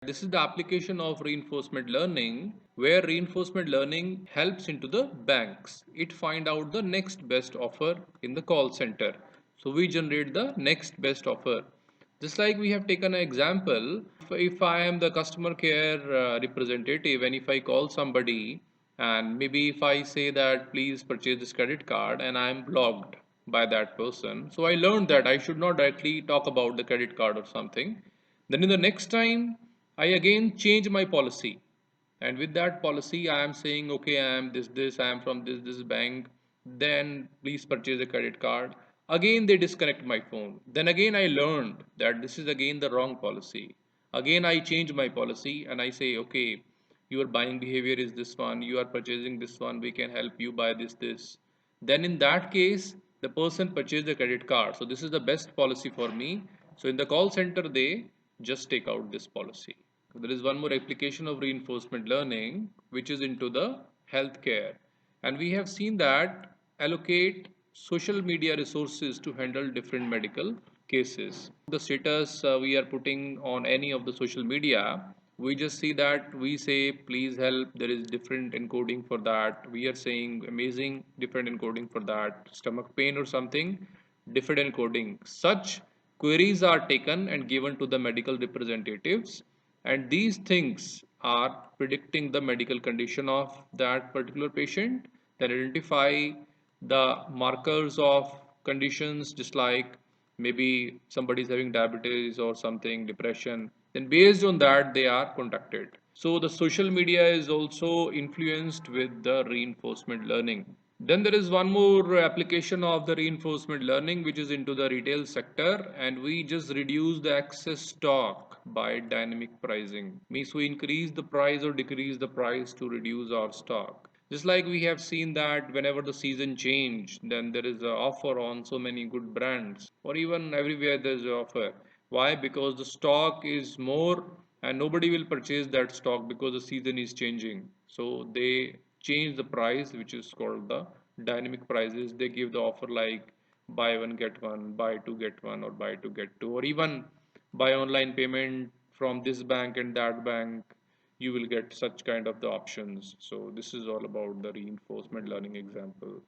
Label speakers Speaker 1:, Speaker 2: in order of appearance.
Speaker 1: This is the application of reinforcement learning, where reinforcement learning helps into the banks. It find out the next best offer in the call center. So we generate the next best offer. Just like we have taken an example, if I am the customer care representative and if I call somebody and maybe if I say that please purchase this credit card and I am blocked by that person. So I learned that I should not directly talk about the credit card or something. Then in the next time, I again change my policy. And with that policy, I am saying, okay, I am this, I am from this bank. Then please purchase a credit card. Again, they disconnect my phone. Then again, I learned that this is again the wrong policy. Again, I change my policy and I say, okay, your buying behavior is this one, you are purchasing this one, we can help you buy this. Then in that case, the person purchased the credit card. So this is the best policy for me. So in the call center, they just take out this policy. There is one more application of reinforcement learning, which is into the healthcare. And we have seen that allocate social media resources to handle different medical cases. The status we are putting on any of the social media, we just see that we say please help, there is different encoding for that. We are saying amazing different encoding for that. Stomach pain or something, different encoding. Such queries are taken and given to the medical representatives, and these things are predicting the medical condition of that particular patient. Then identify the markers of conditions, just like maybe somebody is having diabetes or something, depression. Then based on that, they are contacted. So the social media is also influenced with the reinforcement learning. Then there is one more application of the reinforcement learning, which is into the retail sector, and we just reduce the excess stock by dynamic pricing. Means we increase the price or decrease the price to reduce our stock. Just like we have seen that whenever the season change, then there is an offer on so many good brands, or even everywhere there is an offer. Why? Because the stock is more and nobody will purchase that stock because the season is changing. So they change the price, which is called the dynamic prices. They give the offer like buy one get one, buy two get one, or buy two get two, or even buy online payment from this bank and that bank, you will get such kind of the options. So this is all about the reinforcement learning example.